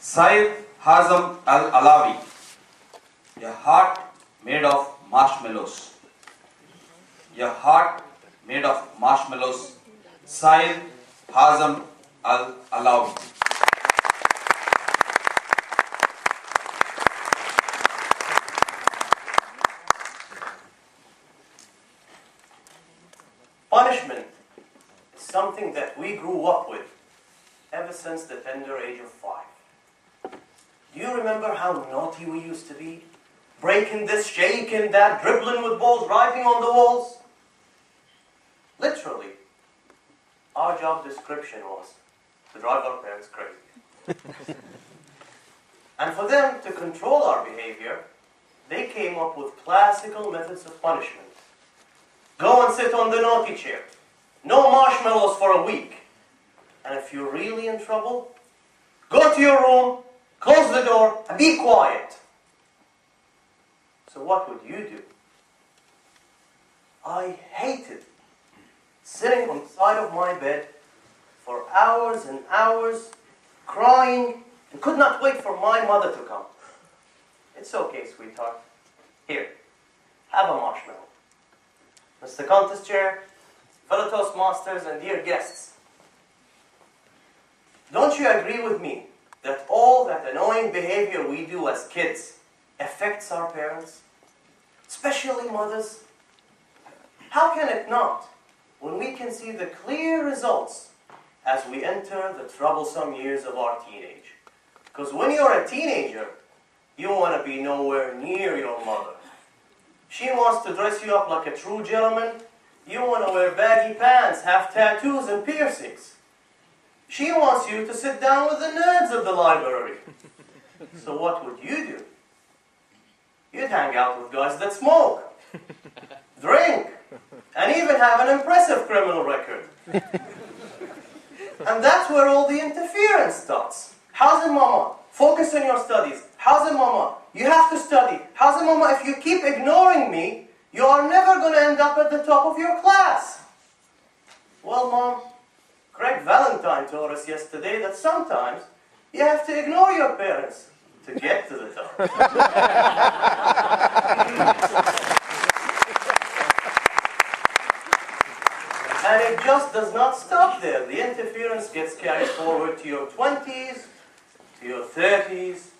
Syed Hazem Al-Alawi, a heart made of marshmallows. A heart made of marshmallows. Syed Hazem Al-Alawi. Punishment is something that we grew up with ever since the tender age of 5. Do you remember how naughty we used to be? Breaking this, shaking that, dribbling with balls, writing on the walls? Literally, our job description was to drive our parents crazy. And for them to control our behavior, they came up with classical methods of punishment. Go and sit on the naughty chair. No marshmallows for a week. And if you're really in trouble, go to your room, close the door, and be quiet. So what would you do? I hated sitting on the side of my bed for hours and hours, crying, and could not wait for my mother to come. It's okay, sweetheart. Here, have a marshmallow. Mr. Contest Chair, fellow Toastmasters, and dear guests, don't you agree with me that all that annoying behavior we do as kids affects our parents, especially mothers? How can it not, when we can see the clear results as we enter the troublesome years of our teenage? Because when you're a teenager, you want to be nowhere near your mother. She wants to dress you up like a true gentleman. You want to wear baggy pants, have tattoos and piercings. She wants you to sit down with the nerds of the library. So what would you do? You'd hang out with guys that smoke, drink, and even have an impressive criminal record. And that's where all the interference starts. Hazem Mama, focus on your studies. Hazem Mama, you have to study. Hazem Mama, if you keep ignoring me, you are never going to end up at the top of your class. Well, Mom, Craig Valentine told us yesterday that sometimes you have to ignore your parents to get to the top. And it just does not stop there. The interference gets carried forward to your 20s, to your 30s,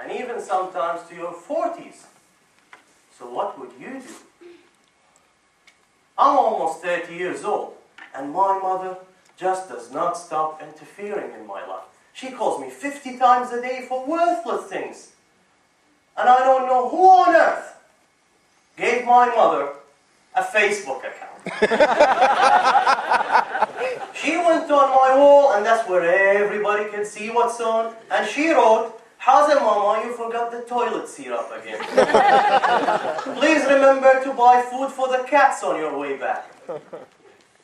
and even sometimes to your 40s. So what would you do? I'm almost 30 years old, and my mother just does not stop interfering in my life. She calls me 50 times a day for worthless things. And I don't know who on earth gave my mother a Facebook account. She went on my wall, and that's where everybody can see what's on, and she wrote, Hazem Mama, you forgot the toilet syrup again. Please remember to buy food for the cats on your way back.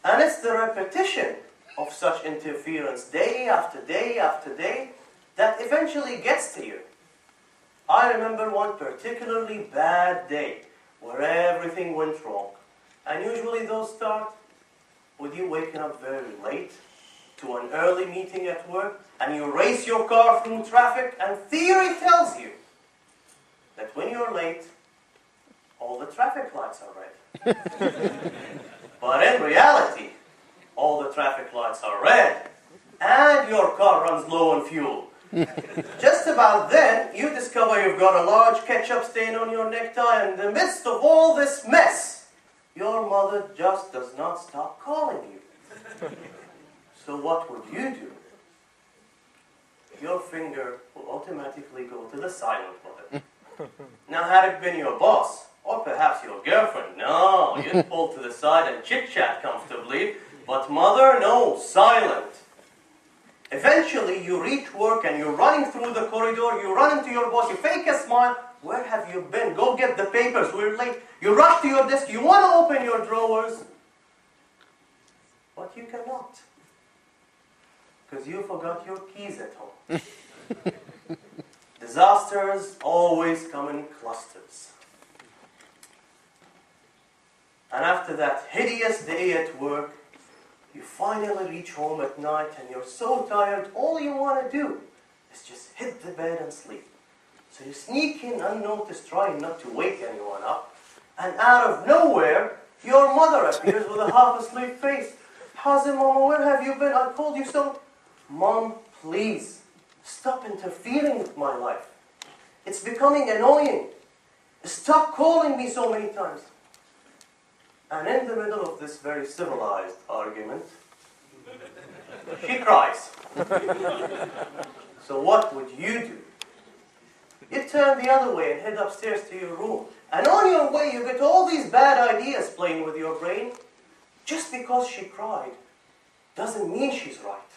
And it's the repetition of such interference day after day after day that eventually gets to you. I remember one particularly bad day where everything went wrong. And usually those start with you waking up very late to an early meeting at work, and you race your car through traffic, and theory tells you that when you're late, all the traffic lights are red. But in reality, all the traffic lights are red, and your car runs low on fuel. Just about then, you discover you've got a large ketchup stain on your necktie, and in the midst of all this mess, your mother just does not stop calling you. So what would you do? Your finger will automatically go to the silent button. Now, had it been your boss, or perhaps your girlfriend, no, you'd pull to the side and chit-chat comfortably. But mother, no, silent. Eventually, you reach work and you're running through the corridor, you run into your boss, you fake a smile. Where have you been? Go get the papers, we're late. You rush to your desk, you want to open your drawers, but you cannot. Because you forgot your keys at home. Disasters always come in clusters. And after that hideous day at work, you finally reach home at night and you're so tired, all you want to do is just hit the bed and sleep. So you sneak in unnoticed, trying not to wake anyone up, and out of nowhere, your mother appears with a half-asleep face. Hazem, Mama, where have you been? I called you so. Mom, please, stop interfering with my life. It's becoming annoying. Stop calling me so many times. And in the middle of this very civilized argument, she cries. So what would you do? You turn the other way and head upstairs to your room. And on your way, you get all these bad ideas playing with your brain. Just because she cried doesn't mean she's right.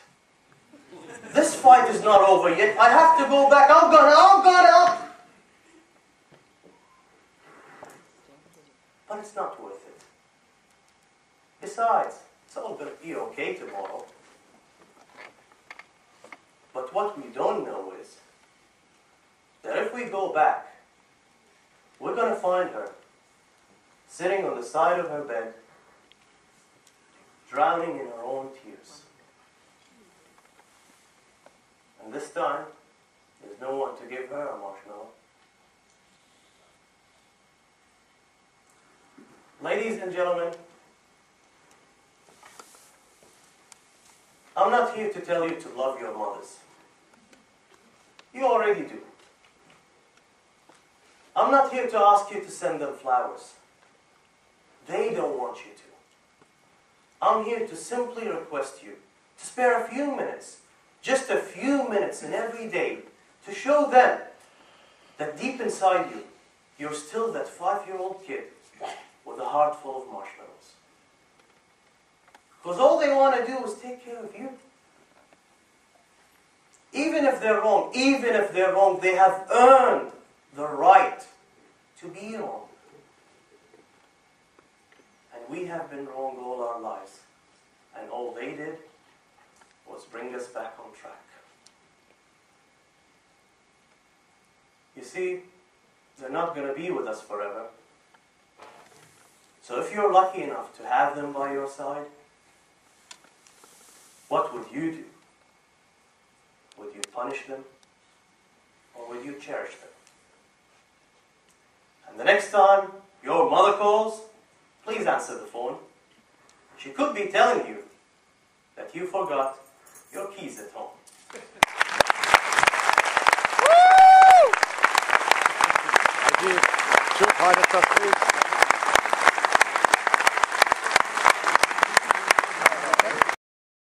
This fight is not over yet. I have to go back. I'm gonna. But it's not worth it. Besides, it's all going to be okay tomorrow. But what we don't know is that if we go back, we're going to find her sitting on the side of her bed, drowning in her own tears. And this time, there's no one to give her a marshmallow. Ladies and gentlemen, I'm not here to tell you to love your mothers. You already do. I'm not here to ask you to send them flowers. They don't want you to. I'm here to simply request you to spare a few minutes, just a few minutes in every day, to show them that deep inside you, you're still that 5-year-old kid with a heart full of marshmallows. Because all they want to do is take care of you. Even if they're wrong, they have earned the right to be wrong. And we have been wrong all our lives. And all they did was bring us back on track. You see, they're not going to be with us forever. So if you're lucky enough to have them by your side, what would you do? Would you punish them? Or would you cherish them? And the next time your mother calls, please answer the phone. She could be telling you that you forgot your keys at home. Woo!